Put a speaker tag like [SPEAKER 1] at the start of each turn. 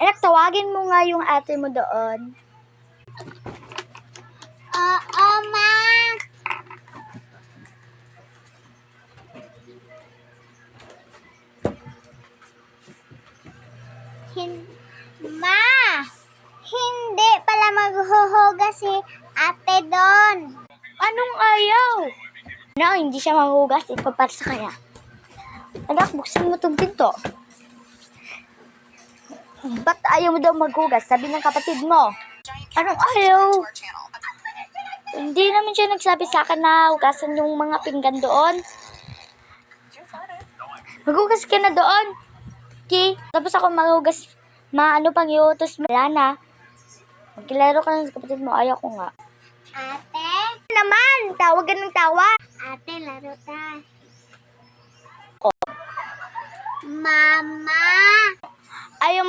[SPEAKER 1] Anak, tawagin mo nga yung ate mo doon.
[SPEAKER 2] Oo, ma. Ma, hindi pala maghuhugas si ate doon.
[SPEAKER 1] Anong ayaw? No, hindi siya mahugas. Ipapasa kaya. Anak, buksan mo itong pinto. Ba't ayaw mo daw maghugas? Sabi ng kapatid mo. Anong ayaw? Hindi naman siya nagsabi sa akin na hugasan yung mga pinggan doon. Maghugas ka na doon. Okay? Tapos ako maghugas. Maano pang iutos mo. Wala na. Magkilaro ka na sa kapatid mo. Ayaw ko nga.
[SPEAKER 2] Ate?
[SPEAKER 1] Naman! Tawag ka ng tawag.
[SPEAKER 2] Ate, laro ta. Mama!
[SPEAKER 1] Ayaw